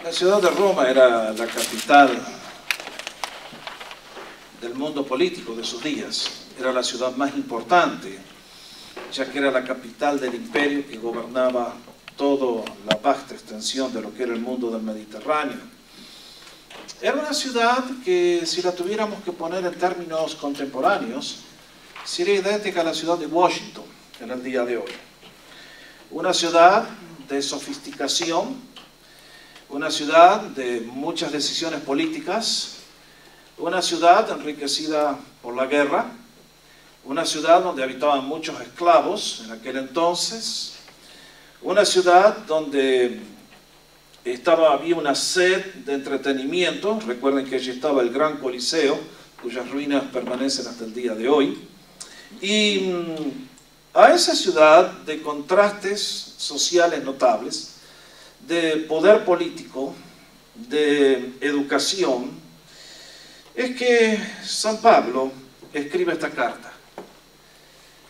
La ciudad de Roma era la capital del mundo político de sus días. Era la ciudad más importante, ya que era la capital del imperio que gobernaba toda la vasta extensión de lo que era el mundo del Mediterráneo. Era una ciudad que, si la tuviéramos que poner en términos contemporáneos, sería idéntica a la ciudad de Washington en el día de hoy. Una ciudad de sofisticación, una ciudad de muchas decisiones políticas, una ciudad enriquecida por la guerra, una ciudad donde habitaban muchos esclavos en aquel entonces, una ciudad donde había una sed de entretenimiento. Recuerden que allí estaba el Gran Coliseo, cuyas ruinas permanecen hasta el día de hoy. Y a esa ciudad de contrastes sociales notables, de poder político, de educación, es que San Pablo escribe esta carta.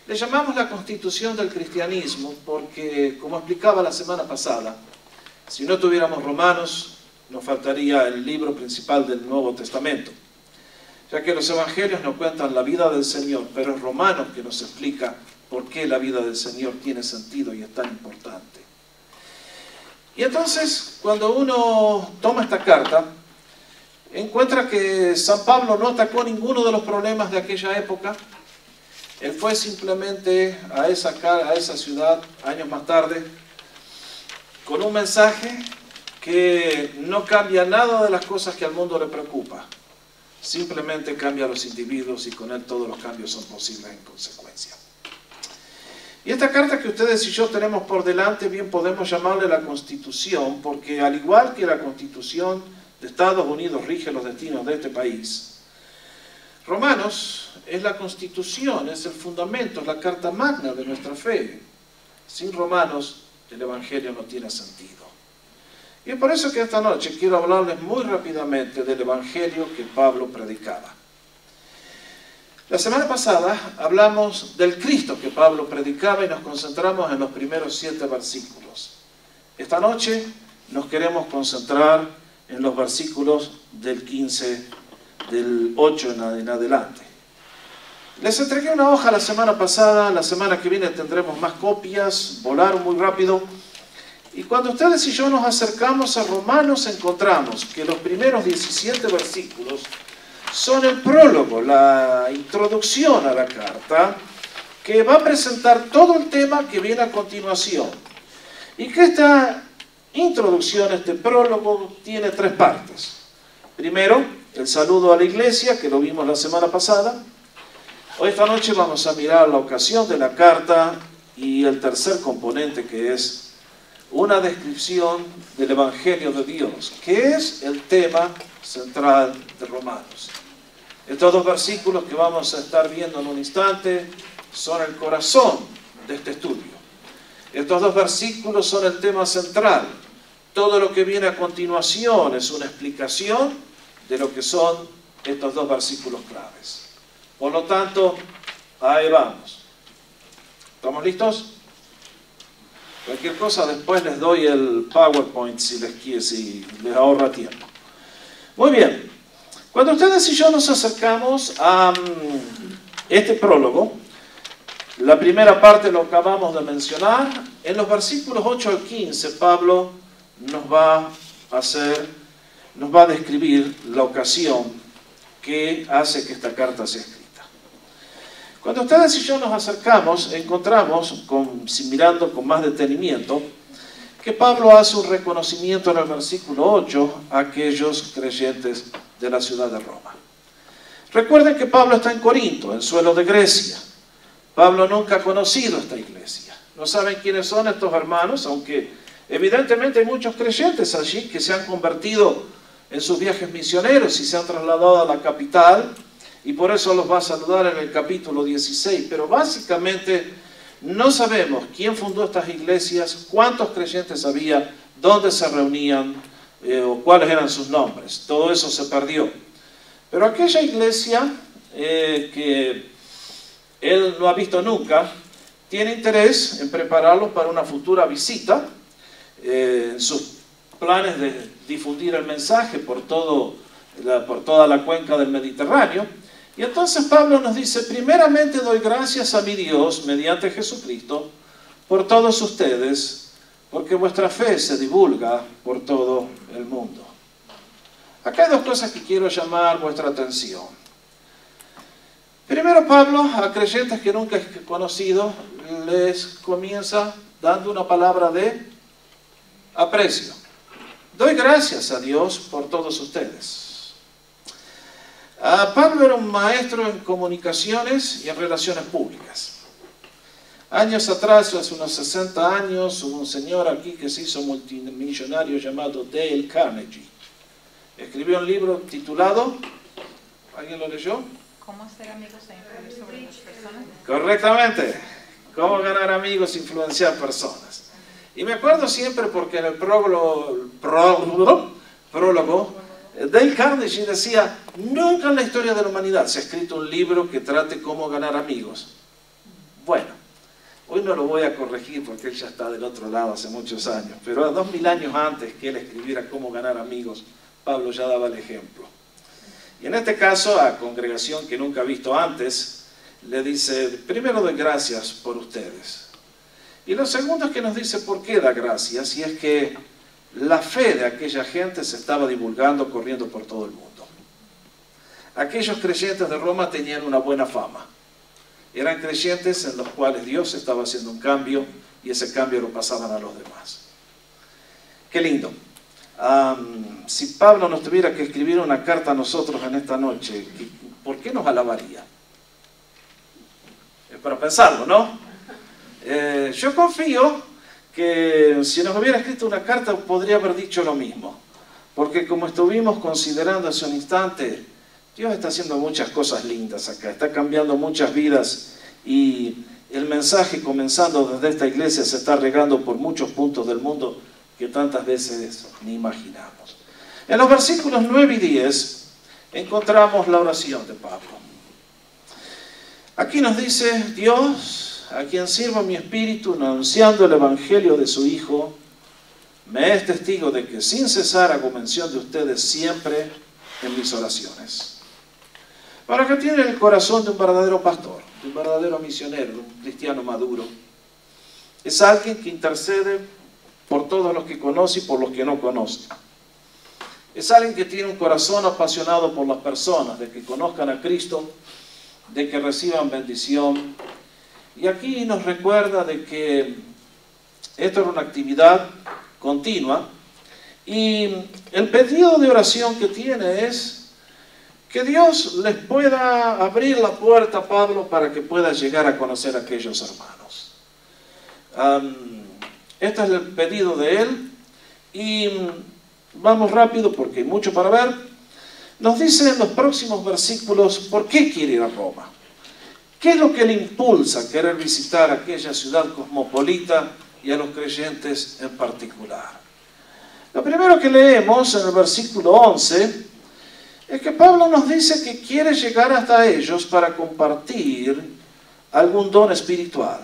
Le llamamos la Constitución del Cristianismo porque, como explicaba la semana pasada, si no tuviéramos Romanos, nos faltaría el libro principal del Nuevo Testamento, ya que los evangelios nos cuentan la vida del Señor, pero es Romanos que nos explica por qué la vida del Señor tiene sentido y es tan importante. Y entonces, cuando uno toma esta carta, encuentra que San Pablo no atacó ninguno de los problemas de aquella época. Él fue simplemente a esa ciudad años más tarde con un mensaje que no cambia nada de las cosas que al mundo le preocupa. Simplemente cambia a los individuos y con él todos los cambios son posibles en consecuencia. Y esta carta que ustedes y yo tenemos por delante, bien podemos llamarle la Constitución, porque al igual que la Constitución de Estados Unidos rige los destinos de este país, Romanos es la Constitución, es el fundamento, es la carta magna de nuestra fe. Sin Romanos, el Evangelio no tiene sentido. Y es por eso que esta noche quiero hablarles muy rápidamente del Evangelio que Pablo predicaba. La semana pasada hablamos del Cristo que Pablo predicaba y nos concentramos en los primeros 7 versículos. Esta noche nos queremos concentrar en los versículos del 15, del 8 en adelante. Les entregué una hoja la semana pasada, la semana que viene tendremos más copias, volaron muy rápido. Y cuando ustedes y yo nos acercamos a Romanos, encontramos que los primeros 17 versículos son el prólogo, la introducción a la carta, que va a presentar todo el tema que viene a continuación. Y que esta introducción, este prólogo, tiene 3 partes. Primero, el saludo a la iglesia, que lo vimos la semana pasada. Hoy esta noche vamos a mirar la ocasión de la carta y el tercer componente, que es una descripción del Evangelio de Dios, que es el tema central de Romanos. Estos 2 versículos que vamos a estar viendo en un instante son el corazón de este estudio. Estos 2 versículos son el tema central. Todo lo que viene a continuación es una explicación de lo que son estos 2 versículos claves. Por lo tanto, ahí vamos. ¿Estamos listos? Cualquier cosa después les doy el PowerPoint si les ahorra tiempo. Muy bien. Cuando ustedes y yo nos acercamos a este prólogo, la primera parte lo acabamos de mencionar. En los versículos 8 al 15, Pablo nos va a describir la ocasión que hace que esta carta sea escrita. Cuando ustedes y yo nos acercamos, encontramos, mirando con más detenimiento, que Pablo hace un reconocimiento en el versículo 8 a aquellos creyentes de la ciudad de Roma. Recuerden que Pablo está en Corinto, en suelo de Grecia. Pablo nunca ha conocido esta iglesia. No saben quiénes son estos hermanos, aunque evidentemente hay muchos creyentes allí que se han convertido en sus viajes misioneros y se han trasladado a la capital, y por eso los va a saludar en el capítulo 16. Pero básicamente no sabemos quién fundó estas iglesias, cuántos creyentes había, dónde se reunían o cuáles eran sus nombres. Todo eso se perdió. Pero aquella iglesia que él no ha visto nunca, tiene interés en prepararlos para una futura visita. En sus planes de difundir el mensaje por toda la cuenca del Mediterráneo. Y entonces Pablo nos dice, primeramente doy gracias a mi Dios, mediante Jesucristo, por todos ustedes, porque vuestra fe se divulga por todo el mundo. Acá hay dos cosas que quiero llamar vuestra atención. Primero, Pablo, a creyentes que nunca he conocido, les comienza dando una palabra de aprecio. Doy gracias a Dios por todos ustedes. Pablo era un maestro en comunicaciones y en relaciones públicas. Años atrás, hace unos 60 años, hubo un señor aquí que se hizo multimillonario llamado Dale Carnegie. Escribió un libro titulado, ¿alguien lo leyó? ¿Cómo hacer amigos e influir sobre las personas? Correctamente. Cómo ganar amigos e influenciar personas. Y me acuerdo siempre porque en el prólogo Dale Carnegie decía, nunca en la historia de la humanidad se ha escrito un libro que trate cómo ganar amigos. Bueno, hoy no lo voy a corregir porque él ya está del otro lado hace muchos años, pero a 2000 años antes que él escribiera cómo ganar amigos, Pablo ya daba el ejemplo. Y en este caso, a congregación que nunca ha visto antes, le dice, primero doy gracias por ustedes. Y lo segundo es que nos dice por qué da gracias, y es que la fe de aquella gente se estaba divulgando, corriendo por todo el mundo. Aquellos creyentes de Roma tenían una buena fama. Eran creyentes en los cuales Dios estaba haciendo un cambio, y ese cambio lo pasaban a los demás. Qué lindo. Si Pablo nos tuviera que escribir una carta a nosotros en esta noche, ¿por qué nos alabaría? Es para pensarlo, ¿no? Yo confío que si nos hubiera escrito una carta podría haber dicho lo mismo, porque como estuvimos considerando hace un instante, Dios está haciendo muchas cosas lindas acá, está cambiando muchas vidas, y el mensaje comenzando desde esta iglesia se está regando por muchos puntos del mundo que tantas veces ni imaginamos. En los versículos 9 y 10 encontramos la oración de Pablo. Aquí nos dice, Dios, a quien sirvo mi espíritu anunciando el evangelio de su Hijo, me es testigo de que sin cesar hago mención de ustedes siempre en mis oraciones. Para que tiene el corazón de un verdadero pastor, de un verdadero misionero, de un cristiano maduro. Es alguien que intercede por todos los que conoce y por los que no conoce. Es alguien que tiene un corazón apasionado por las personas, de que conozcan a Cristo, de que reciban bendición. Y aquí nos recuerda de que esto era una actividad continua, y el pedido de oración que tiene es que Dios les pueda abrir la puerta a Pablo para que pueda llegar a conocer a aquellos hermanos. Este es el pedido de él, y vamos rápido porque hay mucho para ver. Nos dice en los próximos versículos por qué quiere ir a Roma. ¿Qué es lo que le impulsa a querer visitar aquella ciudad cosmopolita y a los creyentes en particular? Lo primero que leemos en el versículo 11 es que Pablo nos dice que quiere llegar hasta ellos para compartir algún don espiritual,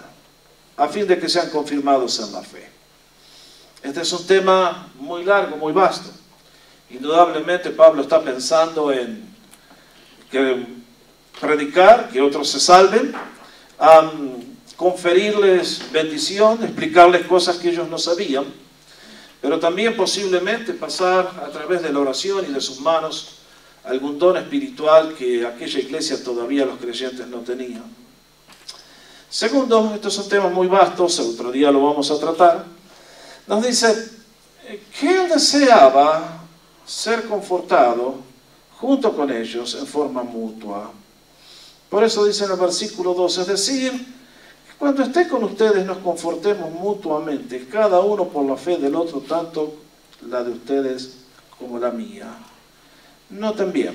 a fin de que sean confirmados en la fe. Este es un tema muy largo, muy vasto. Indudablemente Pablo está pensando en predicar, que otros se salven, conferirles bendición, explicarles cosas que ellos no sabían, pero también posiblemente pasar a través de la oración y de sus manos algún don espiritual que aquella iglesia todavía los creyentes no tenían. Segundo, estos son temas muy vastos, otro día lo vamos a tratar. Nos dice que él deseaba ser confortado junto con ellos en forma mutua. Por eso dice en el versículo 12, es decir, que cuando esté con ustedes nos confortemos mutuamente, cada uno por la fe del otro, tanto la de ustedes como la mía. Noten bien,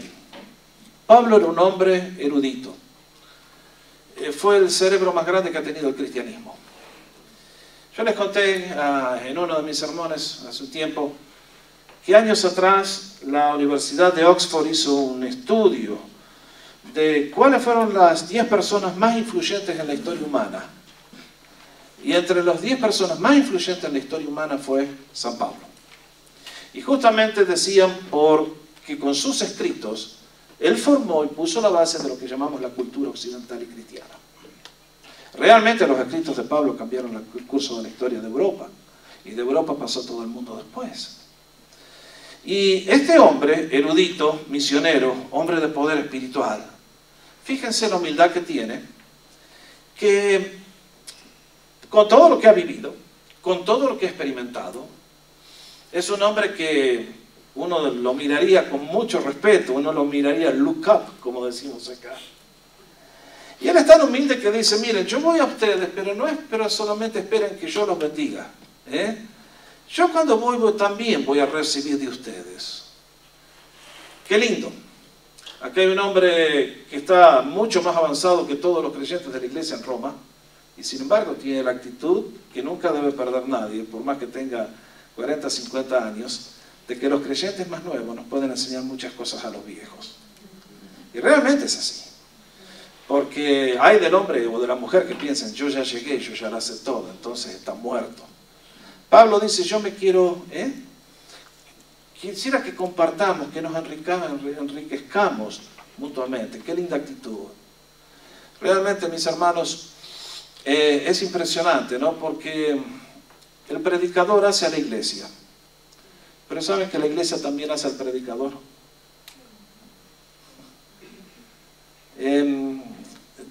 Pablo era un hombre erudito. Fue el cerebro más grande que ha tenido el cristianismo. Yo les conté en uno de mis sermones hace un tiempo que años atrás la Universidad de Oxford hizo un estudio de cuáles fueron las 10 personas más influyentes en la historia humana. Y entre las 10 personas más influyentes en la historia humana fue San Pablo. Y justamente decían porque con sus escritos él formó y puso la base de lo que llamamos la cultura occidental y cristiana. Realmente los escritos de Pablo cambiaron el curso de la historia de Europa, y de Europa pasó todo el mundo después. Y este hombre, erudito, misionero, hombre de poder espiritual, fíjense la humildad que tiene, que con todo lo que ha vivido, con todo lo que ha experimentado, es un hombre que uno lo miraría con mucho respeto, uno lo miraría look up, como decimos acá. Y él es tan humilde que dice, miren, yo voy a ustedes, pero no espero solamente esperen que yo los bendiga. Yo cuando voy también voy a recibir de ustedes. Qué lindo. Aquí hay un hombre que está mucho más avanzado que todos los creyentes de la iglesia en Roma, y sin embargo tiene la actitud que nunca debe perder nadie, por más que tenga 40, 50 años, de que los creyentes más nuevos nos pueden enseñar muchas cosas a los viejos. Y realmente es así. Porque hay del hombre o de la mujer que piensan, yo ya llegué, yo ya lo sé todo, entonces está muerto. Pablo dice, yo me quiero, quisiera que compartamos, que nos enriquezcamos mutuamente. Qué linda actitud. Realmente, mis hermanos, es impresionante, ¿no? Porque el predicador hace a la iglesia. Pero ¿saben que la iglesia también hace al predicador?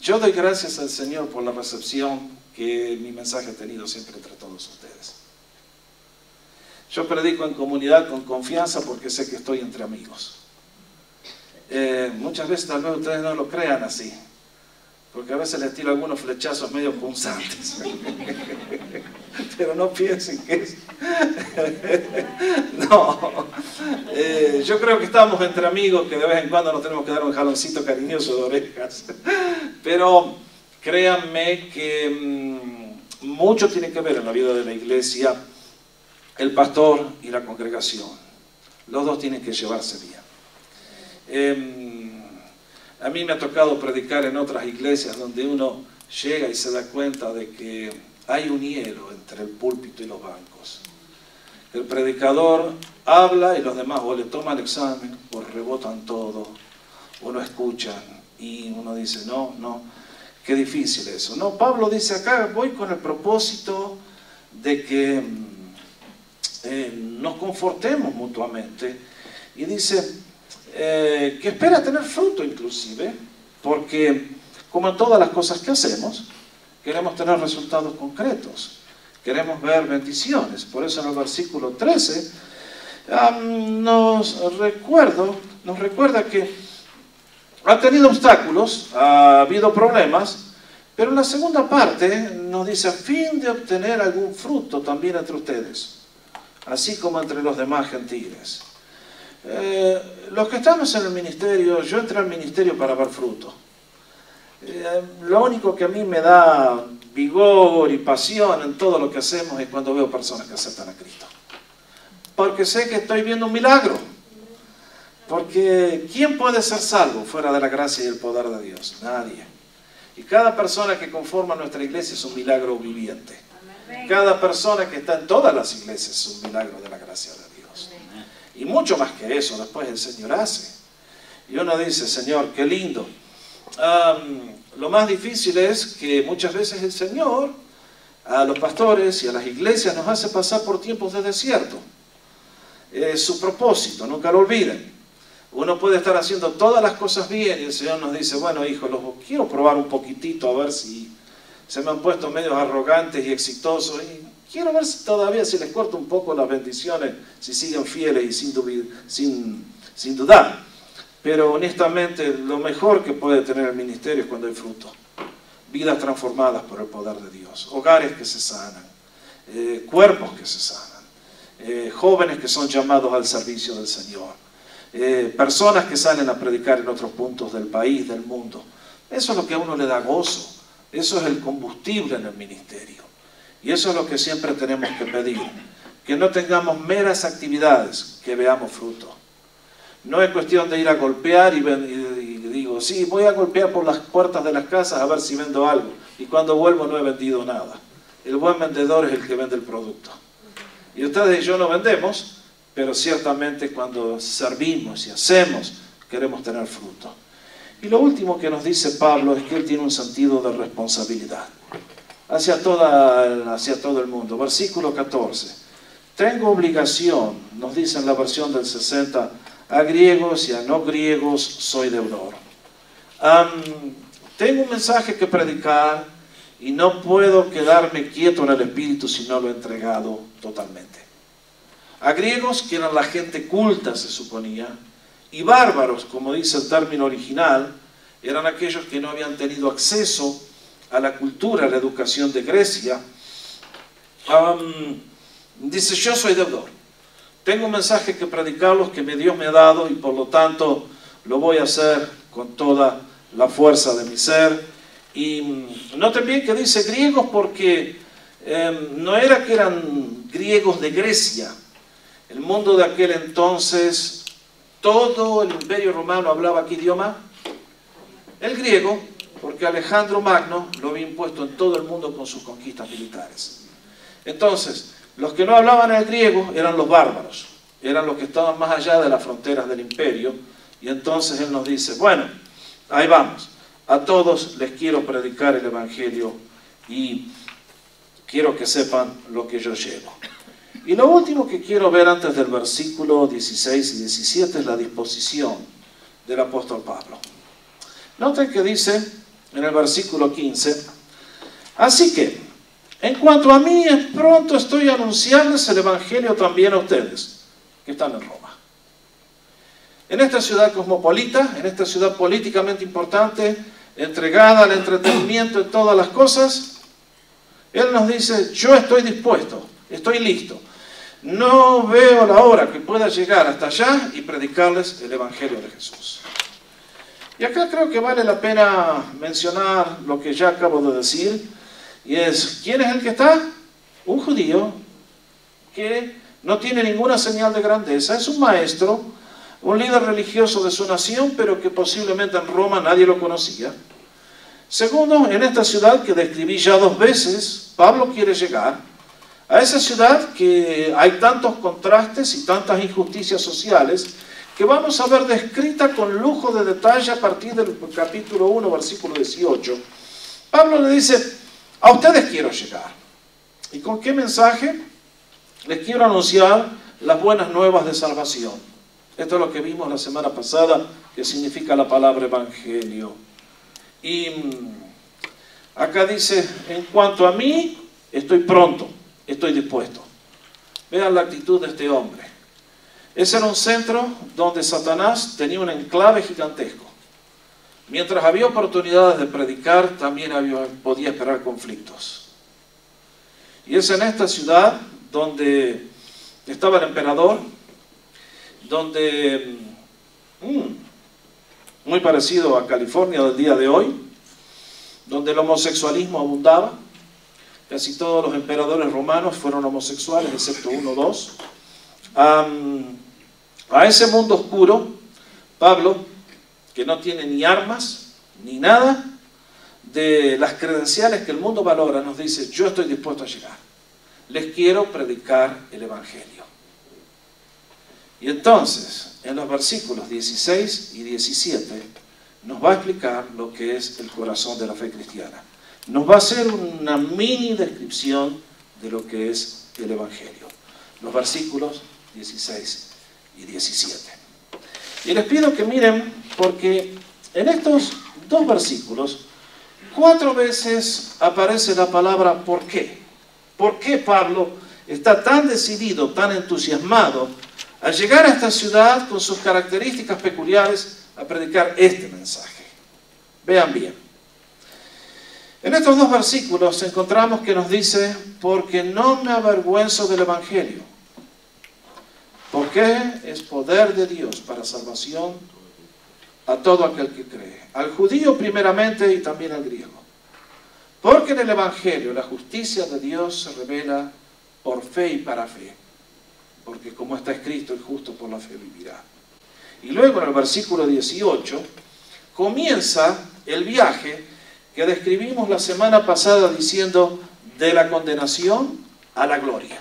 Yo doy gracias al Señor por la recepción que mi mensaje ha tenido siempre entre todos ustedes. Yo predico en comunidad con confianza porque sé que estoy entre amigos. Muchas veces tal vez ustedes no lo crean así, porque a veces les tiro algunos flechazos medio punzantes. Pero no piensen que es... No. Yo creo que estamos entre amigos, que de vez en cuando nos tenemos que dar un jaloncito cariñoso de orejas. Pero créanme que mucho tiene que ver en la vida de la iglesia el pastor y la congregación. Los dos tienen que llevarse bien. A mí me ha tocado predicar en otras iglesias donde uno llega y se da cuenta de que hay un hielo entre el púlpito y los bancos. El predicador habla y los demás o le toman examen o rebotan todo o no escuchan y uno dice, no, qué difícil eso. No, Pablo dice acá, voy con el propósito de que nos confortemos mutuamente, y dice que espera tener fruto inclusive, porque como en todas las cosas que hacemos, queremos tener resultados concretos, queremos ver bendiciones. Por eso en el versículo 13 nos recuerda que ha tenido obstáculos, ha habido problemas, pero en la segunda parte nos dice, a fin de obtener algún fruto también entre ustedes, así como entre los demás gentiles. Los que estamos en el ministerio, yo entré al ministerio para ver fruto. Lo único que a mí me da vigor y pasión en todo lo que hacemos es cuando veo personas que aceptan a Cristo. Porque sé que estoy viendo un milagro. Porque ¿quién puede ser salvo fuera de la gracia y el poder de Dios? Nadie. Y cada persona que conforma nuestra iglesia es un milagro viviente. Cada persona que está en todas las iglesias es un milagro de la gracia de Dios. Y mucho más que eso, después el Señor hace. Y uno dice, Señor, qué lindo. Lo más difícil es que muchas veces el Señor a los pastores y a las iglesias nos hace pasar por tiempos de desierto. Es su propósito, nunca lo olviden. Uno puede estar haciendo todas las cosas bien y el Señor nos dice, bueno, hijo, los quiero probar un poquitito a ver si se me han puesto medios arrogantes y exitosos, y quiero ver si todavía si les corto un poco las bendiciones, si siguen fieles y sin dudar. Pero honestamente lo mejor que puede tener el ministerio es cuando hay fruto. Vidas transformadas por el poder de Dios, hogares que se sanan, cuerpos que se sanan, jóvenes que son llamados al servicio del Señor, personas que salen a predicar en otros puntos del país, del mundo. Eso es lo que a uno le da gozo. Eso es el combustible en el ministerio. Y eso es lo que siempre tenemos que pedir. Que no tengamos meras actividades, que veamos fruto. No es cuestión de ir a golpear y digo, sí, voy a golpear por las puertas de las casas a ver si vendo algo. Y cuando vuelvo no he vendido nada. El buen vendedor es el que vende el producto. Y ustedes y yo no vendemos, pero ciertamente cuando servimos y hacemos, queremos tener fruto. Y lo último que nos dice Pablo es que él tiene un sentido de responsabilidad hacia todo el mundo. Versículo 14. Tengo obligación, nos dice en la versión del 60, a griegos y a no griegos soy deudor. Tengo un mensaje que predicar y no puedo quedarme quieto en el espíritu si no lo he entregado totalmente. A griegos, que eran la gente culta, se suponía, y bárbaros, como dice el término original, eran aquellos que no habían tenido acceso a la cultura, a la educación de Grecia. Dice, yo soy deudor. Tengo un mensaje que predicarlos que Dios me ha dado y por lo tanto lo voy a hacer con toda la fuerza de mi ser. Y noten bien que dice griegos porque no era que eran griegos de Grecia. El mundo de aquel entonces, todo el imperio romano hablaba ¿qué idioma? El griego, porque Alejandro Magno lo había impuesto en todo el mundo con sus conquistas militares. Entonces, los que no hablaban el griego eran los bárbaros, eran los que estaban más allá de las fronteras del imperio, y entonces él nos dice, bueno, ahí vamos, a todos les quiero predicar el evangelio y quiero que sepan lo que yo llevo. Y lo último que quiero ver antes del versículo 16 y 17 es la disposición del apóstol Pablo. Noten que dice en el versículo 15, así que, en cuanto a mí, pronto estoy a anunciarles el evangelio también a ustedes, que están en Roma. En esta ciudad cosmopolita, en esta ciudad políticamente importante, entregada al entretenimiento en todas las cosas, él nos dice, yo estoy dispuesto, estoy listo. No veo la hora que pueda llegar hasta allá y predicarles el evangelio de Jesús. Y acá creo que vale la pena mencionar lo que ya acabo de decir, y es, ¿quién es el que está? Un judío que no tiene ninguna señal de grandeza, es un maestro, un líder religioso de su nación, pero que posiblemente en Roma nadie lo conocía. Segundo, en esta ciudad que describí ya 2 veces, Pablo quiere llegar a esa ciudad que hay tantos contrastes y tantas injusticias sociales que vamos a ver descrita con lujo de detalle a partir del capítulo 1, versículo 18. Pablo le dice, a ustedes quiero llegar. ¿Y con qué mensaje? Les quiero anunciar las buenas nuevas de salvación. Esto es lo que vimos la semana pasada, que significa la palabra evangelio. Y acá dice, en cuanto a mí, estoy pronto, estoy dispuesto. Vean la actitud de este hombre. Ese era un centro donde Satanás tenía un enclave gigantesco. Mientras había oportunidades de predicar, también podía esperar conflictos. Y es en esta ciudad donde estaba el emperador, donde, muy parecido a California del día de hoy, donde el homosexualismo abundaba. Casi todos los emperadores romanos fueron homosexuales, excepto 1 o 2. A ese mundo oscuro, Pablo, que no tiene ni armas, ni nada de las credenciales que el mundo valora, nos dice, yo estoy dispuesto a llegar. Les quiero predicar el evangelio. Y entonces, en los versículos 16 y 17, nos va a explicar lo que es el corazón de la fe cristiana. Nos va a hacer una mini descripción de lo que es el evangelio. Los versículos 16 y 17. Y les pido que miren, porque en estos 2 versículos, 4 veces aparece la palabra ¿por qué? ¿Por qué Pablo está tan decidido, tan entusiasmado a llegar a esta ciudad con sus características peculiares a predicar este mensaje? Vean bien. En estos 2 versículos encontramos que nos dice, porque no me avergüenzo del evangelio. Porque es poder de Dios para salvación a todo aquel que cree. Al judío primeramente y también al griego. Porque en el evangelio la justicia de Dios se revela por fe y para fe. Porque como está escrito, el justo por la fe vivirá. Y luego en el versículo 18 comienza el viaje que describimos la semana pasada diciendo de la condenación a la gloria.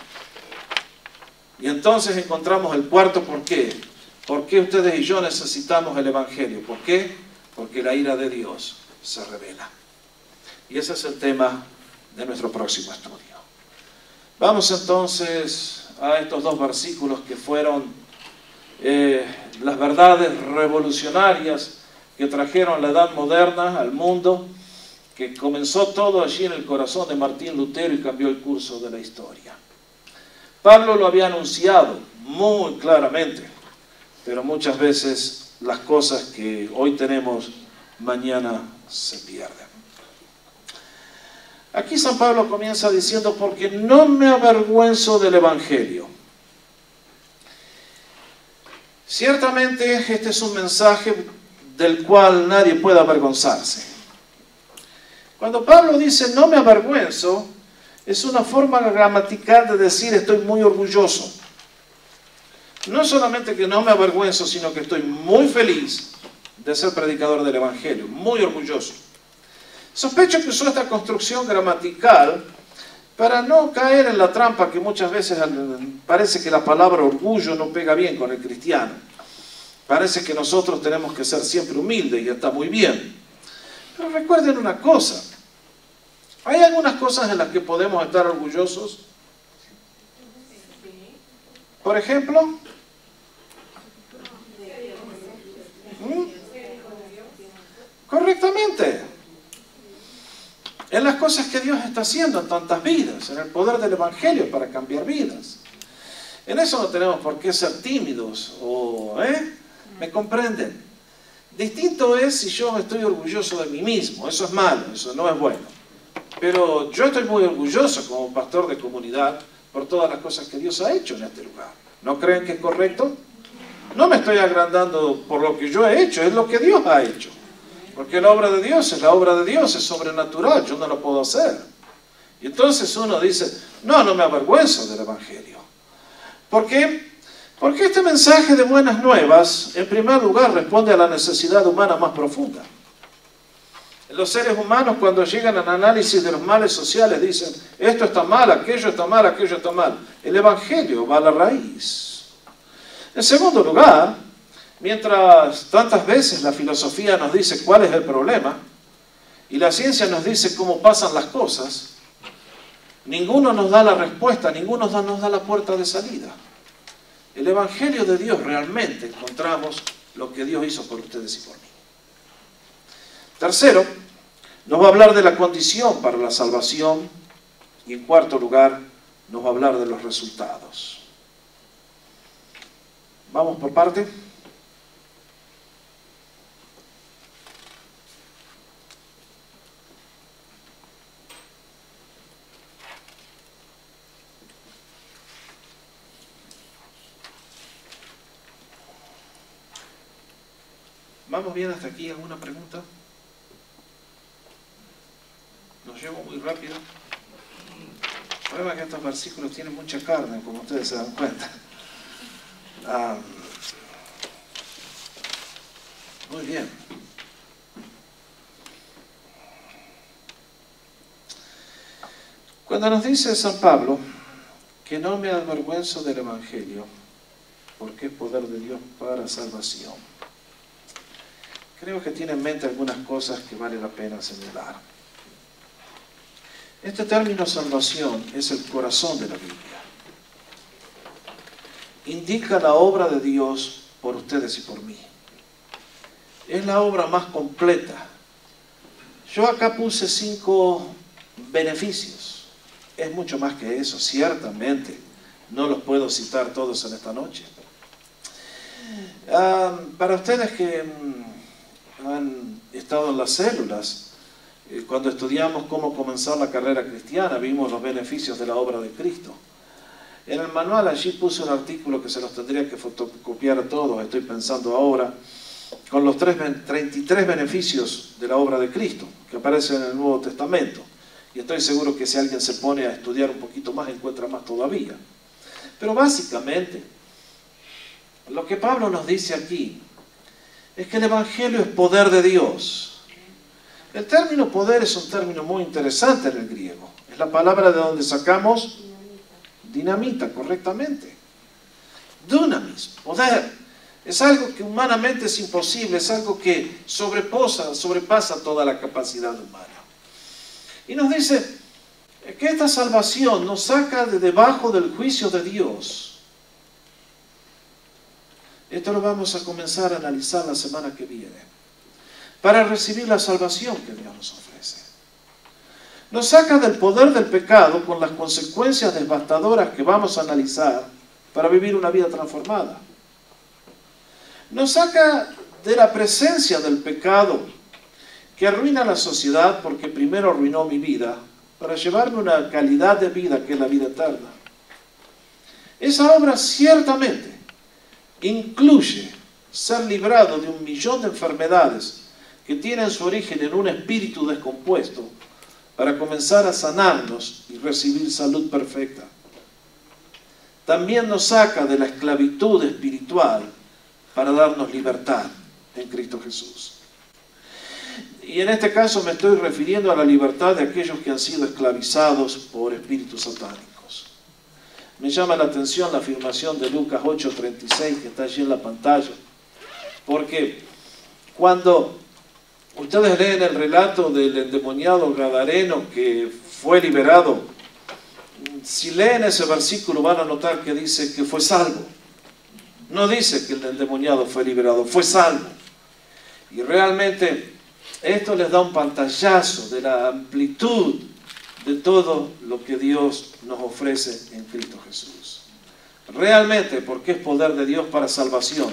Y entonces encontramos el cuarto por qué. ¿Por qué ustedes y yo necesitamos el Evangelio? ¿Por qué? Porque la ira de Dios se revela. Y ese es el tema de nuestro próximo estudio. Vamos entonces a estos dos versículos que fueron las verdades revolucionarias que trajeron la Edad Moderna al mundo, que comenzó todo allí en el corazón de Martín Lutero y cambió el curso de la historia. Pablo lo había anunciado muy claramente, pero muchas veces las cosas que hoy tenemos, mañana se pierden. Aquí San Pablo comienza diciendo, porque no me avergüenzo del Evangelio. Ciertamente este es un mensaje del cual nadie puede avergonzarse. Cuando Pablo dice no me avergüenzo, es una forma gramatical de decir estoy muy orgulloso. No solamente que no me avergüenzo, sino que estoy muy feliz de ser predicador del Evangelio, muy orgulloso. Sospecho que usó esta construcción gramatical para no caer en la trampa que muchas veces parece que la palabra orgullo no pega bien con el cristiano. Parece que nosotros tenemos que ser siempre humildes y está muy bien. Pero recuerden una cosa, ¿hay algunas cosas en las que podemos estar orgullosos? Por ejemplo, correctamente, en las cosas que Dios está haciendo en tantas vidas, en el poder del Evangelio para cambiar vidas. En eso no tenemos por qué ser tímidos, ¿me comprenden? Distinto es si yo estoy orgulloso de mí mismo, eso es malo, eso no es bueno. Pero yo estoy muy orgulloso como pastor de comunidad por todas las cosas que Dios ha hecho en este lugar. ¿No creen que es correcto? No me estoy agrandando por lo que yo he hecho, es lo que Dios ha hecho. Porque la obra de Dios es sobrenatural, yo no lo puedo hacer. Y entonces uno dice, no me avergüenzo del Evangelio. ¿Por qué? Porque este mensaje de buenas nuevas, en primer lugar, responde a la necesidad humana más profunda. Los seres humanos, cuando llegan al análisis de los males sociales, dicen, esto está mal, aquello está mal, aquello está mal. El Evangelio va a la raíz. En segundo lugar, mientras tantas veces la filosofía nos dice cuál es el problema y la ciencia nos dice cómo pasan las cosas, ninguno nos da la respuesta, ninguno nos da la puerta de salida. El Evangelio de Dios realmente encontramos lo que Dios hizo por ustedes y por mí. Tercero, nos va a hablar de la condición para la salvación y en cuarto lugar, nos va a hablar de los resultados. Vamos por parte. ¿Vamos bien hasta aquí? ¿Alguna pregunta? Nos llevo muy rápido. El problema es que estos versículos tienen mucha carne, como ustedes se dan cuenta. Muy bien. Cuando nos dice San Pablo que no me avergüenzo del Evangelio, porque es poder de Dios para salvación, creo que tiene en mente algunas cosas que vale la pena señalar. Este término salvación es el corazón de la Biblia. Indica la obra de Dios por ustedes y por mí. Es la obra más completa. Yo acá puse 5 beneficios. Es mucho más que eso, ciertamente. No los puedo citar todos en esta noche. Para ustedes que han estado en las células, cuando estudiamos cómo comenzar la carrera cristiana, vimos los beneficios de la obra de Cristo. En el manual allí puse un artículo que se los tendría que fotocopiar a todos, estoy pensando ahora, con los 33 beneficios de la obra de Cristo, que aparecen en el Nuevo Testamento. Y estoy seguro que si alguien se pone a estudiar un poquito más, encuentra más todavía. Pero básicamente, lo que Pablo nos dice aquí, es que el Evangelio es poder de Dios. El término poder es un término muy interesante en el griego. Es la palabra de donde sacamos dinamita, correctamente. Dunamis, poder. Es algo que humanamente es imposible, es algo que sobrepasa toda la capacidad humana. Y nos dice que esta salvación nos saca de debajo del juicio de Dios. Esto lo vamos a comenzar a analizar la semana que viene, para recibir la salvación que Dios nos ofrece. Nos saca del poder del pecado con las consecuencias devastadoras que vamos a analizar para vivir una vida transformada. Nos saca de la presencia del pecado que arruina la sociedad, porque primero arruinó mi vida para llevarme una calidad de vida que es la vida eterna. Esa obra ciertamente incluye ser librado de 1.000.000 de enfermedades que tienen su origen en un espíritu descompuesto, para comenzar a sanarnos y recibir salud perfecta. También nos saca de la esclavitud espiritual para darnos libertad en Cristo Jesús. Y en este caso me estoy refiriendo a la libertad de aquellos que han sido esclavizados por espíritus satánicos. Me llama la atención la afirmación de Lucas 8:36 que está allí en la pantalla, porque cuando ustedes leen el relato del endemoniado gadareno que fue liberado, si leen ese versículo van a notar que dice que fue salvo. No dice que el endemoniado fue liberado, fue salvo. Y realmente esto les da un pantallazo de la amplitud de todo lo que Dios nos ofrece en Cristo Jesús. Realmente, porque es poder de Dios para salvación,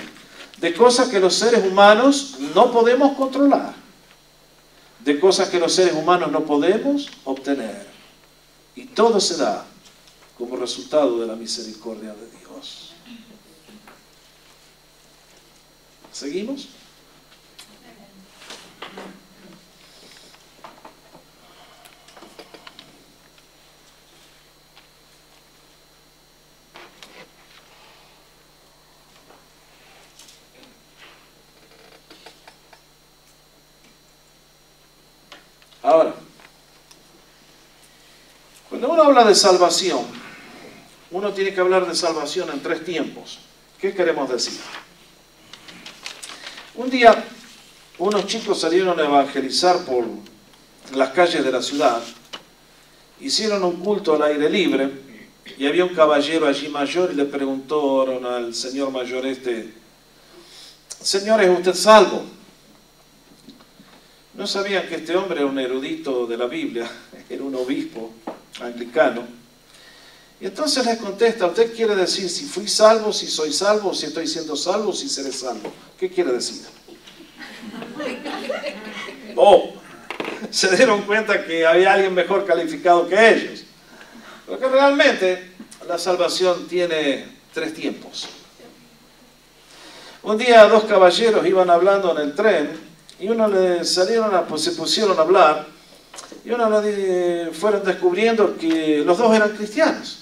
de cosas que los seres humanos no podemos controlar, de cosas que los seres humanos no podemos obtener. Y todo se da como resultado de la misericordia de Dios. ¿Seguimos? Ahora, cuando uno habla de salvación, uno tiene que hablar de salvación en 3 tiempos. ¿Qué queremos decir? Un día, unos chicos salieron a evangelizar por las calles de la ciudad, hicieron un culto al aire libre, y había un caballero allí mayor y le preguntaron al señor mayor Señor, ¿es usted salvo? No sabían que este hombre era un erudito de la Biblia, era un obispo anglicano. Y entonces les contesta, ¿usted quiere decir si fui salvo, si soy salvo, si estoy siendo salvo, si seré salvo? ¿Qué quiere decir? Oh, se dieron cuenta que había alguien mejor calificado que ellos. Porque realmente la salvación tiene 3 tiempos. Un día 2 caballeros iban hablando en el tren, y uno le salieron se pusieron a hablar, y uno fueron descubriendo que los dos eran cristianos.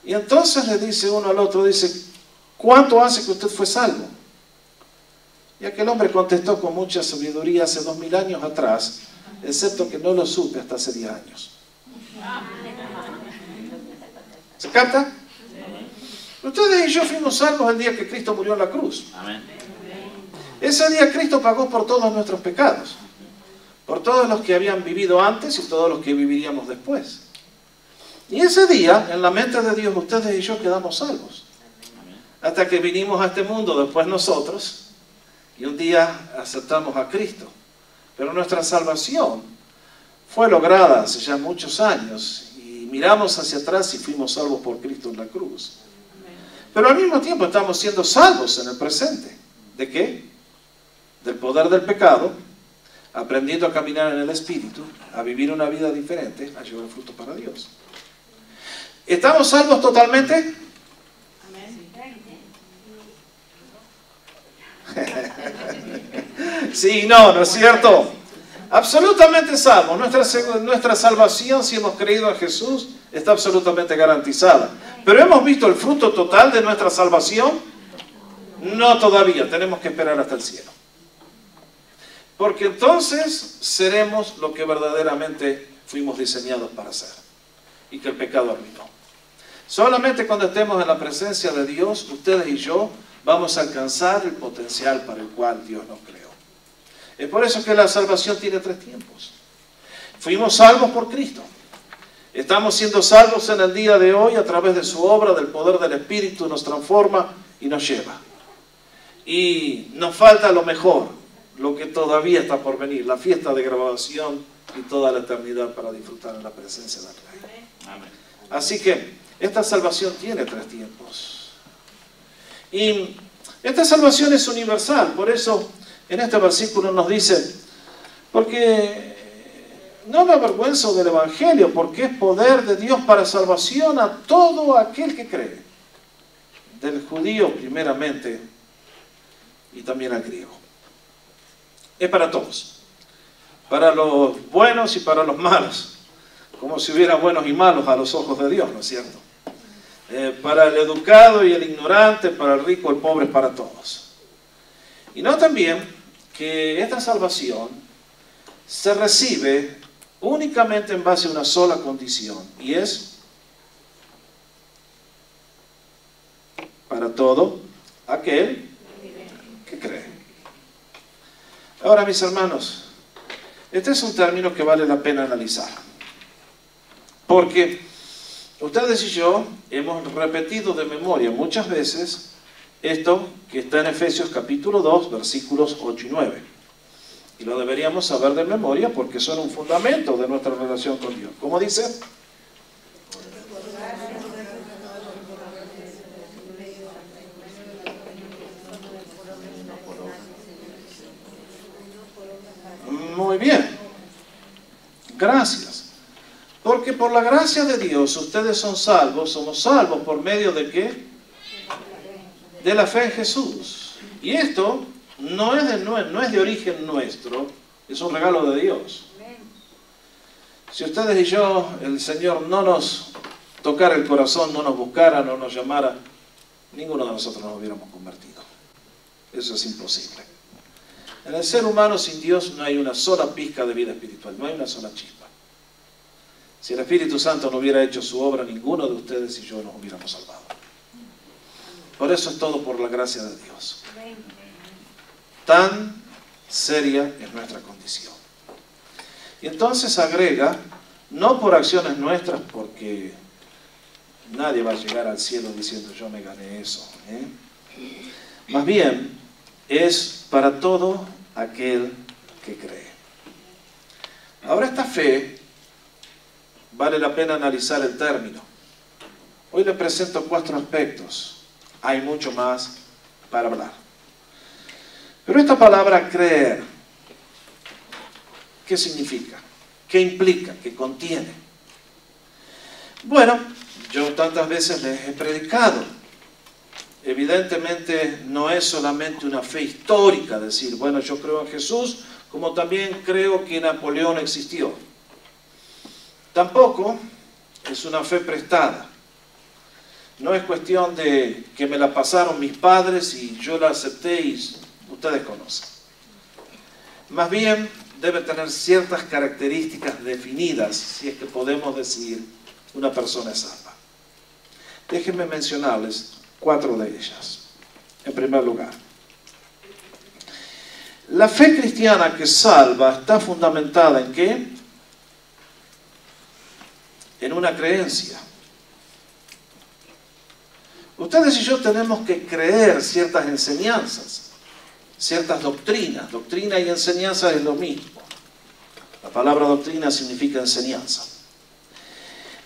Y entonces le dice uno al otro, dice, ¿cuánto hace que usted fue salvo? Y aquel hombre contestó con mucha sabiduría, hace 2000 años atrás, excepto que no lo supe hasta hace 10 años. ¿Se capta? Ustedes y yo fuimos salvos el día que Cristo murió en la cruz. Amén. Ese día Cristo pagó por todos nuestros pecados, por todos los que habían vivido antes y todos los que viviríamos después. Y ese día, en la mente de Dios, ustedes y yo quedamos salvos. Hasta que vinimos a este mundo después nosotros, y un día aceptamos a Cristo. Pero nuestra salvación fue lograda hace ya muchos años, y miramos hacia atrás y fuimos salvos por Cristo en la cruz. Pero al mismo tiempo estamos siendo salvos en el presente. ¿De qué? Del poder del pecado, aprendiendo a caminar en el Espíritu, a vivir una vida diferente, a llevar fruto para Dios. ¿Estamos salvos totalmente? Sí, no es cierto. Absolutamente salvos. Nuestra salvación, si hemos creído en Jesús, está absolutamente garantizada. ¿Pero hemos visto el fruto total de nuestra salvación? No todavía, tenemos que esperar hasta el cielo. Porque entonces seremos lo que verdaderamente fuimos diseñados para ser, y que el pecado arruinó. Solamente cuando estemos en la presencia de Dios, ustedes y yo, vamos a alcanzar el potencial para el cual Dios nos creó. Es por eso que la salvación tiene 3 tiempos. Fuimos salvos por Cristo. Estamos siendo salvos en el día de hoy a través de su obra, del poder del Espíritu, nos transforma y nos lleva. Y nos falta lo mejor, lo que todavía está por venir, la fiesta de graduación y toda la eternidad para disfrutar en la presencia del Rey. Amén. Así que esta salvación tiene 3 tiempos. Y esta salvación es universal, por eso en este versículo nos dice, porque no me avergüenzo del Evangelio, porque es poder de Dios para salvación a todo aquel que cree, del judío primeramente y también al griego. Es para todos, para los buenos y para los malos, como si hubiera buenos y malos a los ojos de Dios, ¿no es cierto? Para el educado y el ignorante, para el rico, el pobre, para todos. Y no también que esta salvación se recibe únicamente en base a una sola condición, y es para todo aquel que cree. Ahora, mis hermanos, este es un término que vale la pena analizar, porque ustedes y yo hemos repetido de memoria muchas veces esto que está en Efesios capítulo 2, versículos 8 y 9. Y lo deberíamos saber de memoria porque son un fundamento de nuestra relación con Dios. ¿Cómo dice? Muy bien. Gracias. Porque por la gracia de Dios ustedes son salvos. Somos salvos por medio de ¿qué? De la fe en Jesús. Y esto no es de origen nuestro, es un regalo de Dios. Si ustedes y yo, el Señor no nos tocara el corazón, no nos buscara, no nos llamara, ninguno de nosotros nos hubiéramos convertido. Eso es imposible. En el ser humano sin Dios no hay una sola pizca de vida espiritual, no hay una sola chispa. Si el Espíritu Santo no hubiera hecho su obra, ninguno de ustedes y yo nos hubiéramos salvado. Por eso es todo por la gracia de Dios. Tan seria es nuestra condición. Y entonces agrega, no por acciones nuestras, porque nadie va a llegar al cielo diciendo yo me gané eso. Más bien, es para todo aquel que cree. Ahora esta fe, vale la pena analizar el término. Hoy les presento 4 aspectos. Hay mucho más para hablar. Pero esta palabra creer, ¿qué significa? ¿Qué implica? ¿Qué contiene? Bueno, yo tantas veces les he predicado. Evidentemente no es solamente una fe histórica, decir, bueno, yo creo en Jesús, como también creo que Napoleón existió. Tampoco es una fe prestada. No es cuestión de que me la pasaron mis padres y yo la acepté y ustedes conocen. Más bien debe tener ciertas características definidas, si es que podemos decir una persona es salva. Déjenme mencionarles 4 de ellas. En primer lugar, la fe cristiana que salva está fundamentada ¿en qué? En una creencia. Ustedes y yo tenemos que creer ciertas enseñanzas, ciertas doctrinas. Doctrina y enseñanza es lo mismo. La palabra doctrina significa enseñanza.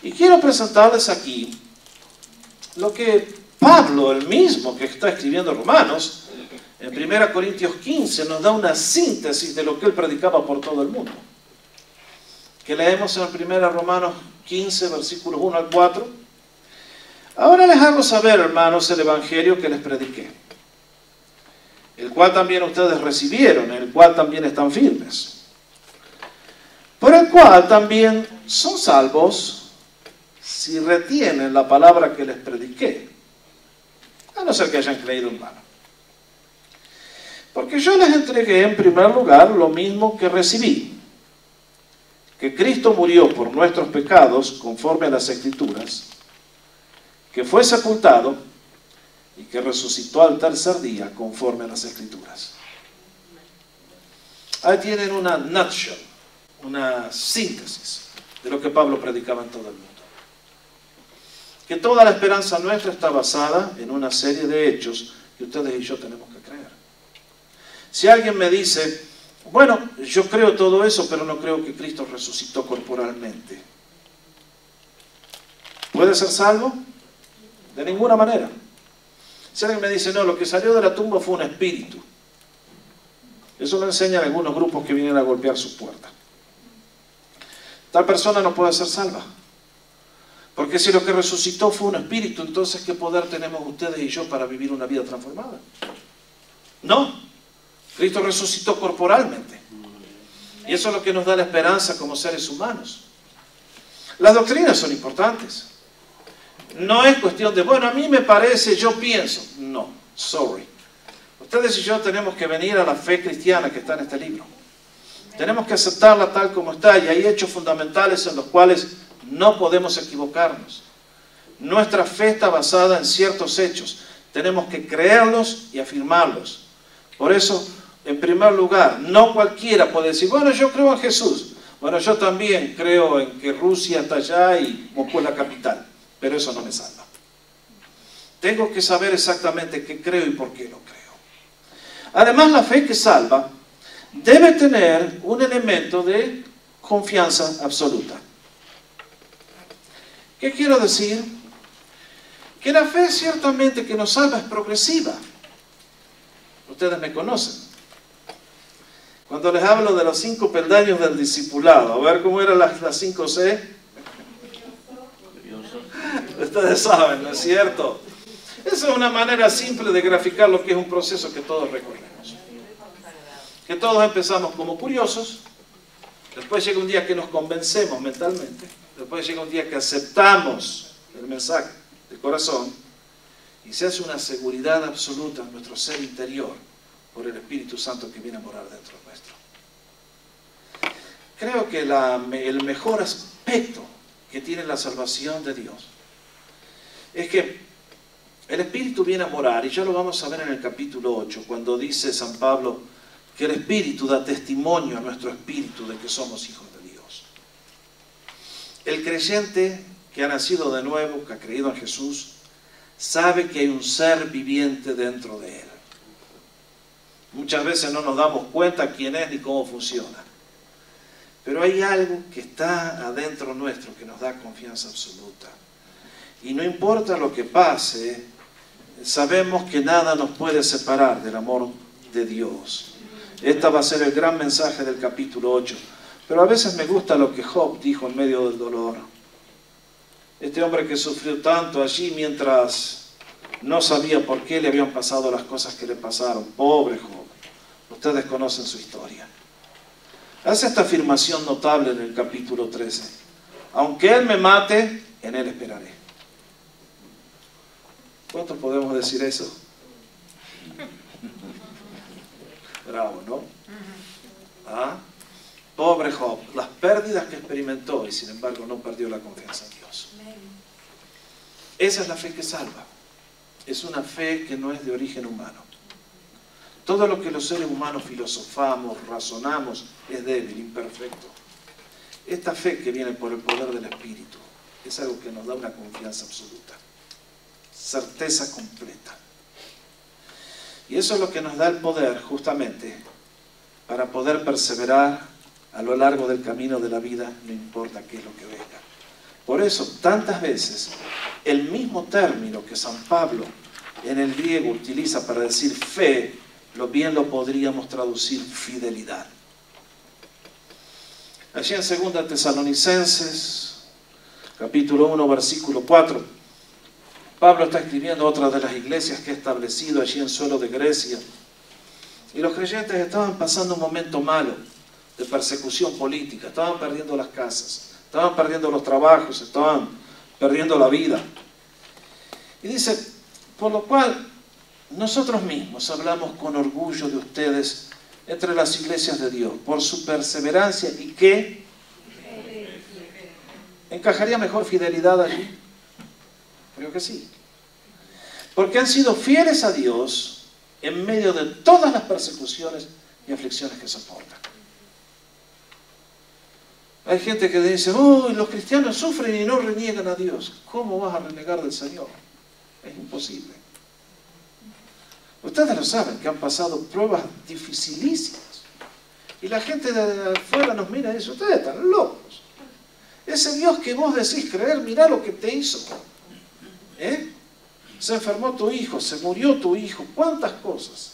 Y quiero presentarles aquí lo que Pablo, el mismo que está escribiendo Romanos, en 1 Corintios 15 nos da una síntesis de lo que él predicaba por todo el mundo. Que leemos en 1 Romanos 15, versículos 1 al 4. Ahora les hago saber, hermanos, el evangelio que les prediqué, el cual también ustedes recibieron, en el cual también están firmes, por el cual también son salvos si retienen la palabra que les prediqué, a no ser que hayan creído en vano. Porque yo les entregué en primer lugar lo mismo que recibí, que Cristo murió por nuestros pecados conforme a las Escrituras, que fue sepultado y que resucitó al tercer día conforme a las Escrituras. Ahí tienen una nutshell, una síntesis de lo que Pablo predicaba en todo el mundo. Que toda la esperanza nuestra está basada en una serie de hechos que ustedes y yo tenemos que creer. Si alguien me dice, bueno, yo creo todo eso, pero no creo que Cristo resucitó corporalmente, ¿puede ser salvo? De ninguna manera. Si alguien me dice, no, lo que salió de la tumba fue un espíritu, eso lo enseñan algunos grupos que vienen a golpear su puerta. Tal persona no puede ser salva. Porque si lo que resucitó fue un espíritu, entonces ¿qué poder tenemos ustedes y yo para vivir una vida transformada? No. Cristo resucitó corporalmente. Y eso es lo que nos da la esperanza como seres humanos. Las doctrinas son importantes. No es cuestión de, bueno, a mí me parece, yo pienso. No, sorry. Ustedes y yo tenemos que venir a la fe cristiana que está en este libro. Tenemos que aceptarla tal como está, y hay hechos fundamentales en los cuales no podemos equivocarnos. Nuestra fe está basada en ciertos hechos. Tenemos que creerlos y afirmarlos. Por eso, en primer lugar, no cualquiera puede decir, bueno, yo creo en Jesús. Bueno, yo también creo en que Rusia está allá y Moscú es la capital. Pero eso no me salva. Tengo que saber exactamente qué creo y por qué lo creo. Además, la fe que salva debe tener un elemento de confianza absoluta. ¿Qué quiero decir? Que la fe ciertamente que nos salva es progresiva. Ustedes me conocen. Cuando les hablo de los 5 peldaños del discipulado, a ver cómo eran las 5 C. Ustedes saben, ¿no es cierto? Esa es una manera simple de graficar lo que es un proceso que todos recorremos. Que todos empezamos como curiosos, después llega un día que nos convencemos mentalmente, después llega un día que aceptamos el mensaje del corazón y se hace una seguridad absoluta en nuestro ser interior por el Espíritu Santo que viene a morar dentro nuestro. Creo que el mejor aspecto que tiene la salvación de Dios es que el Espíritu viene a morar, y ya lo vamos a ver en el capítulo 8, cuando dice San Pablo que el Espíritu da testimonio a nuestro espíritu de que somos hijos de Dios. El creyente que ha nacido de nuevo, que ha creído en Jesús, sabe que hay un ser viviente dentro de él. Muchas veces no nos damos cuenta quién es ni cómo funciona. Pero hay algo que está adentro nuestro que nos da confianza absoluta. Y no importa lo que pase, sabemos que nada nos puede separar del amor de Dios. Este va a ser el gran mensaje del capítulo 8. Pero a veces me gusta lo que Job dijo en medio del dolor. Este hombre que sufrió tanto allí mientras no sabía por qué le habían pasado las cosas que le pasaron. Pobre Job. Ustedes conocen su historia. Hace esta afirmación notable en el capítulo 13. Aunque Él me mate, en Él esperaré. ¿Cuántos podemos decir eso? Bravo, ¿no? ¿Ah? Pobre Job, las pérdidas que experimentó y sin embargo no perdió la confianza en Dios. Esa es la fe que salva. Es una fe que no es de origen humano. Todo lo que los seres humanos filosofamos, razonamos, es débil, imperfecto. Esta fe que viene por el poder del Espíritu es algo que nos da una confianza absoluta. Certeza completa. Y eso es lo que nos da el poder, justamente, para poder perseverar a lo largo del camino de la vida, no importa qué es lo que venga. Por eso, tantas veces, el mismo término que San Pablo en el griego utiliza para decir fe, bien lo podríamos traducir fidelidad. Allí en 2 Tesalonicenses, capítulo 1, versículo 4, Pablo está escribiendo otra de las iglesias que ha establecido allí en suelo de Grecia. Y los creyentes estaban pasando un momento malo de persecución política, estaban perdiendo las casas, estaban perdiendo los trabajos, estaban perdiendo la vida. Y dice, por lo cual nosotros mismos hablamos con orgullo de ustedes entre las iglesias de Dios, por su perseverancia y ¿qué? ¿Encajaría mejor fidelidad allí? Creo que sí. Porque han sido fieles a Dios en medio de todas las persecuciones y aflicciones que soportan. Hay gente que dice, oh, los cristianos sufren y no reniegan a Dios. ¿Cómo vas a renegar del Señor? Es imposible. Ustedes lo saben, que han pasado pruebas dificilísimas. Y la gente de afuera nos mira y dice, ustedes están locos. Ese Dios que vos decís creer, mirá lo que te hizo. Se enfermó tu hijo, se murió tu hijo, cuántas cosas.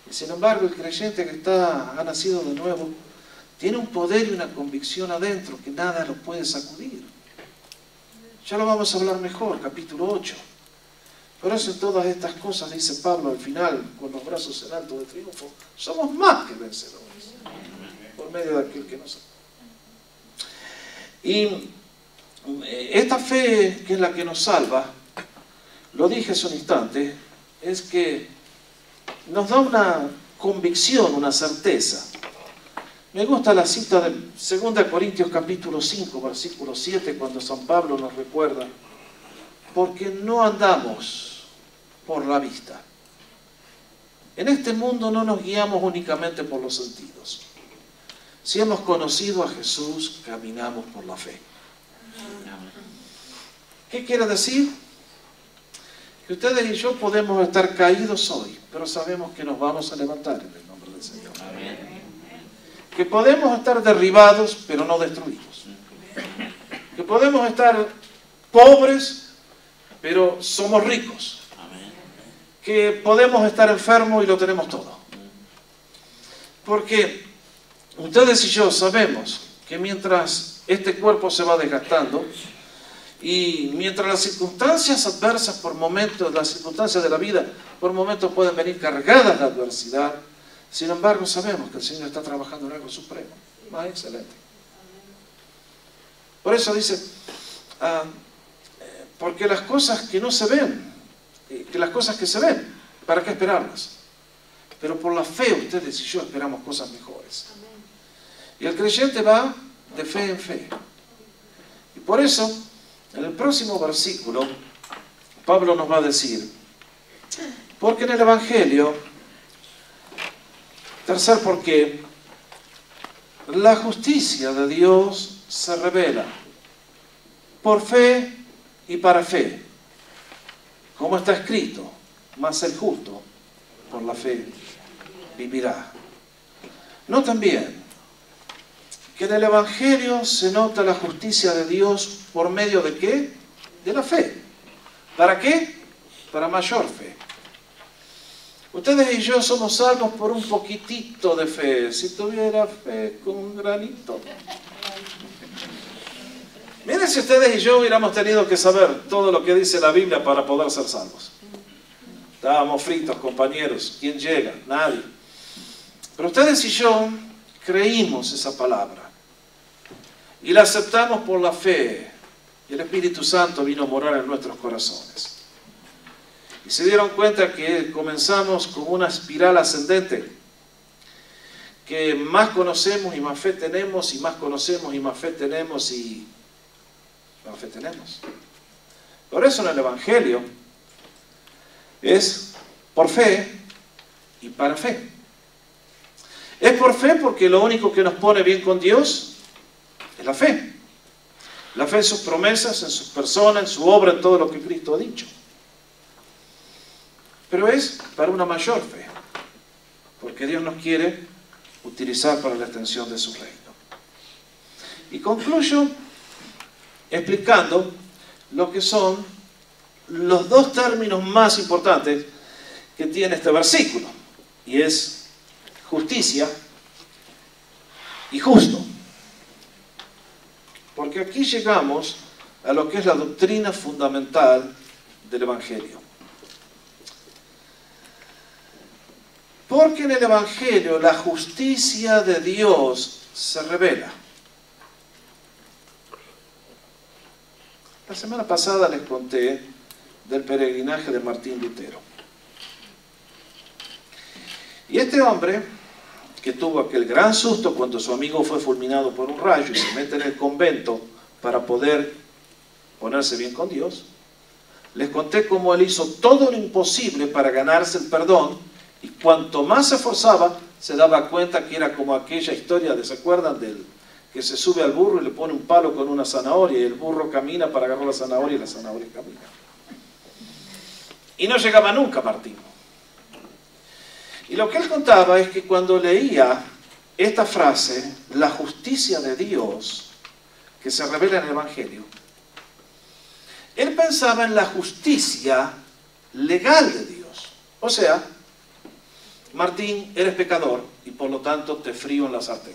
Y sin embargo, el creyente que ha nacido de nuevo, tiene un poder y una convicción adentro que nada lo puede sacudir. Ya lo vamos a hablar mejor, capítulo 8. Por eso en todas estas cosas, dice Pablo al final, con los brazos en alto de triunfo, somos más que vencedores, por medio de aquel que nos ama. Y esta fe, que es la que nos salva, lo dije hace un instante, es que nos da una convicción, una certeza. Me gusta la cita de 2 Corintios capítulo 5, versículo 7, cuando San Pablo nos recuerda, porque no andamos por la vista. En este mundo no nos guiamos únicamente por los sentidos. Si hemos conocido a Jesús, caminamos por la fe. ¿Qué quiere decir? Que ustedes y yo podemos estar caídos hoy, pero sabemos que nos vamos a levantar en el nombre del Señor. Amén. Que podemos estar derribados, pero no destruidos. Que podemos estar pobres, pero somos ricos. Que podemos estar enfermos y lo tenemos todo. Porque ustedes y yo sabemos que mientras este cuerpo se va desgastando, y mientras las circunstancias adversas por momentos, las circunstancias de la vida por momentos pueden venir cargadas de adversidad, sin embargo sabemos que el Señor está trabajando en algo supremo, más excelente. Por eso dice, porque las cosas que no se ven, que las cosas que se ven, ¿para qué esperarlas? Pero por la fe ustedes y yo esperamos cosas mejores. Y el creyente va de fe en fe. Y por eso, en el próximo versículo, Pablo nos va a decir, porque en el Evangelio, tercer porqué, la justicia de Dios se revela por fe y para fe, como está escrito, mas el justo por la fe vivirá. Noten bien que en el Evangelio se nota la justicia de Dios por medio de ¿qué? De la fe. ¿Para qué? Para mayor fe. Ustedes y yo somos salvos por un poquitito de fe. Si tuviera fe con un granito. Miren si ustedes y yo hubiéramos tenido que saber todo lo que dice la Biblia para poder ser salvos. Estábamos fritos, compañeros. ¿Quién llega? Nadie. Pero ustedes y yo creímos esa palabra. Y la aceptamos por la fe. Y el Espíritu Santo vino a morar en nuestros corazones. Y se dieron cuenta que comenzamos con una espiral ascendente. Que más conocemos y más fe tenemos, y más conocemos y más fe tenemos, y más fe tenemos. Por eso en el Evangelio es por fe y para fe. Es por fe porque lo único que nos pone bien con Dios es la fe. La fe en sus promesas, en su persona, en su obra, en todo lo que Cristo ha dicho. Pero es para una mayor fe, porque Dios nos quiere utilizar para la extensión de su reino. Y concluyo explicando lo que son los dos términos más importantes que tiene este versículo, y es justicia y justo. Porque aquí llegamos a lo que es la doctrina fundamental del Evangelio. Porque en el Evangelio la justicia de Dios se revela. La semana pasada les conté del peregrinaje de Martín Lutero. Y este hombre, que tuvo aquel gran susto cuando su amigo fue fulminado por un rayo y se mete en el convento para poder ponerse bien con Dios, Les conté cómo él hizo todo lo imposible para ganarse el perdón, y cuanto más se esforzaba, se daba cuenta que era como aquella historia ¿se acuerdan del que se sube al burro y le pone un palo con una zanahoria y el burro camina para agarrar la zanahoria y la zanahoria camina? Y no llegaba nunca Martín. Y lo que él contaba es que cuando leía esta frase, la justicia de Dios, que se revela en el Evangelio, él pensaba en la justicia legal de Dios. O sea, Martín, eres pecador y por lo tanto te frío en la sartén.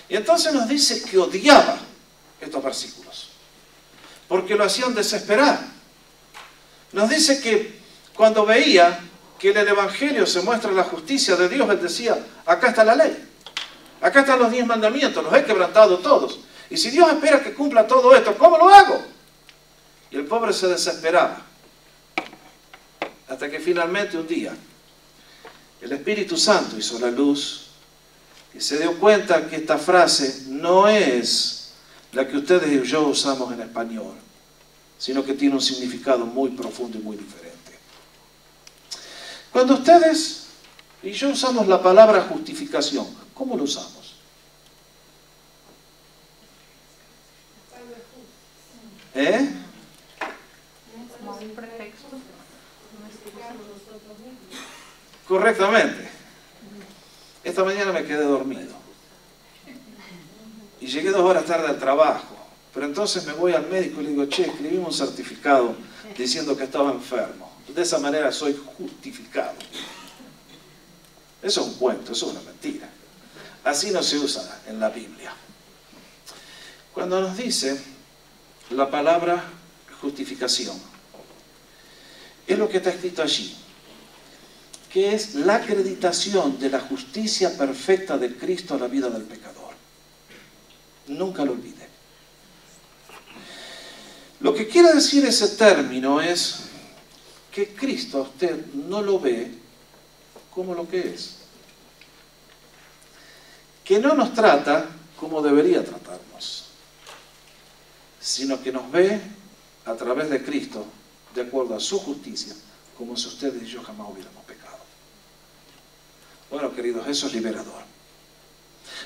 Y entonces nos dice que odiaba estos versículos, porque lo hacían desesperar. Nos dice que cuando veía que en el Evangelio se muestra la justicia de Dios, él decía, acá está la ley, acá están los 10 mandamientos, los he quebrantado todos. Y si Dios espera que cumpla todo esto, ¿cómo lo hago? Y el pobre se desesperaba. Hasta que finalmente un día, el Espíritu Santo hizo la luz y se dio cuenta que esta frase no es la que ustedes y yo usamos en español, sino que tiene un significado muy profundo y muy diferente. Cuando ustedes y yo usamos la palabra justificación, ¿cómo lo usamos? Como un pretexto. Correctamente. Esta mañana me quedé dormido y llegué 2 horas tarde al trabajo, pero entonces me voy al médico y le digo, che, escribimos un certificado diciendo que estaba enfermo. De esa manera soy justificado. Eso es un cuento, eso es una mentira. Así no se usa en la Biblia. Cuando nos dice la palabra justificación, es lo que está escrito allí, que es la acreditación de la justicia perfecta de Cristo a la vida del pecador. Nunca lo olvide. Lo que quiere decir ese término es que Cristo a usted no lo ve como lo que es. Que no nos trata como debería tratarnos, sino que nos ve a través de Cristo, de acuerdo a su justicia, como si ustedes y yo jamás hubiéramos pecado. Bueno, queridos, eso es liberador.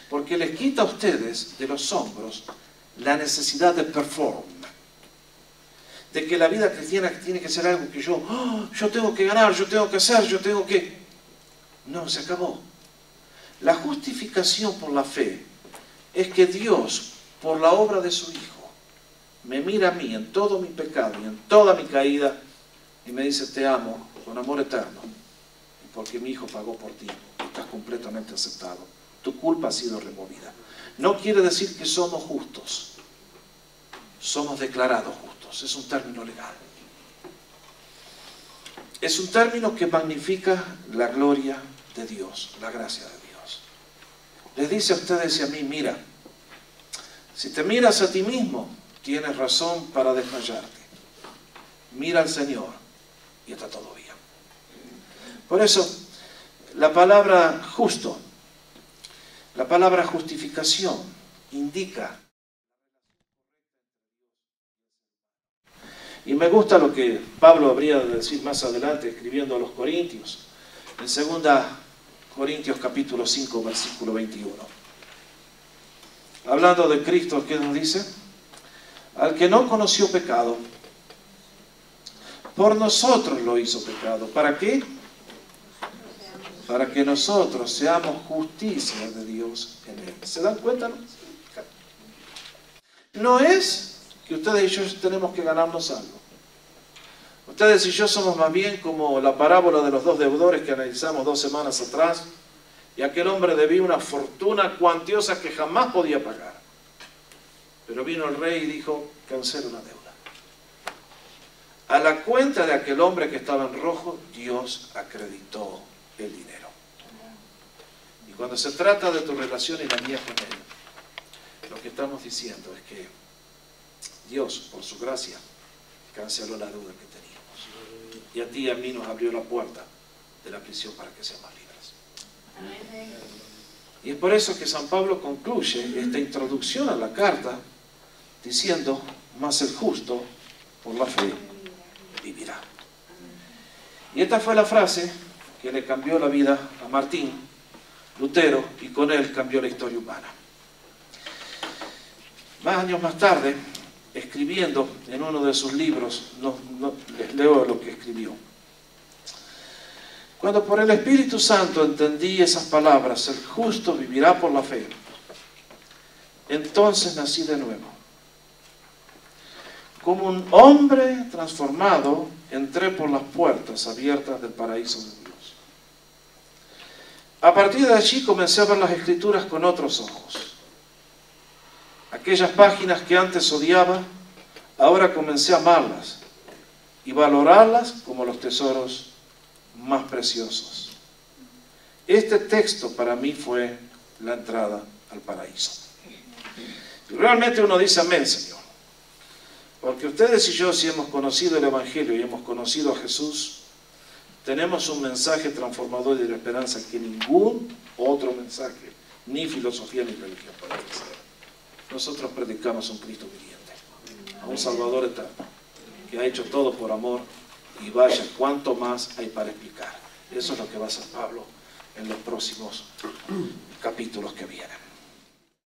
Porque les quita a ustedes de los hombros la necesidad de perform. De que la vida cristiana tiene que ser algo que yo tengo que ganar, yo tengo que hacer, yo tengo que... No, se acabó. La justificación por la fe es que Dios, por la obra de su Hijo, me mira a mí en todo mi pecado y en toda mi caída y me dice, te amo con amor eterno, porque mi Hijo pagó por ti, estás completamente aceptado, tu culpa ha sido removida. No quiere decir que somos justos, somos declarados justos, es un término legal. Es un término que magnifica la gloria de Dios, la gracia de Dios. Les dice a ustedes y a mí, mira, si te miras a ti mismo, tienes razón para desmayarte. Mira al Señor y está todo bien. Por eso, la palabra justo, la palabra justificación, indica. Y me gusta lo que Pablo habría de decir más adelante, escribiendo a los Corintios, en 2 Corintios capítulo 5, versículo 21. Hablando de Cristo, ¿qué nos dice? Al que no conoció pecado, por nosotros lo hizo pecado. ¿Para qué? Para que nosotros seamos justicia de Dios en él. ¿Se dan cuenta? No es que ustedes y yo tenemos que ganarnos algo. Ustedes y yo somos más bien como la parábola de los 2 deudores que analizamos 2 semanas atrás, y aquel hombre debía una fortuna cuantiosa que jamás podía pagar. Pero vino el rey y dijo, cancela la deuda. A la cuenta de aquel hombre que estaba en rojo, Dios acreditó el dinero. Y cuando se trata de tu relación y la mía con él, lo que estamos diciendo es que Dios, por su gracia, canceló la deuda que teníamos. Y a ti y a mí nos abrió la puerta de la prisión para que seamos libres. Y es por eso que San Pablo concluye esta introducción a la carta diciendo, mas el justo por la fe vivirá. Y esta fue la frase que le cambió la vida a Martín Lutero, y con él cambió la historia humana. Más años más tarde, escribiendo en uno de sus libros, les leo lo que escribió. Cuando por el Espíritu Santo entendí esas palabras, el justo vivirá por la fe, entonces nací de nuevo. Como un hombre transformado, entré por las puertas abiertas del paraíso de Dios. A partir de allí comencé a ver las Escrituras con otros ojos. Aquellas páginas que antes odiaba, ahora comencé a amarlas y valorarlas como los tesoros más preciosos. Este texto para mí fue la entrada al paraíso. Y realmente uno dice amén, Señor. Porque ustedes y yo, si hemos conocido el Evangelio y hemos conocido a Jesús, tenemos un mensaje transformador y de esperanza que ningún otro mensaje, ni filosofía ni religión puede hacer. Nosotros predicamos a un Cristo viviente, a un Salvador eterno, que ha hecho todo por amor, y vaya, cuánto más hay para explicar. Eso es lo que va a hacer Pablo en los próximos capítulos que vienen.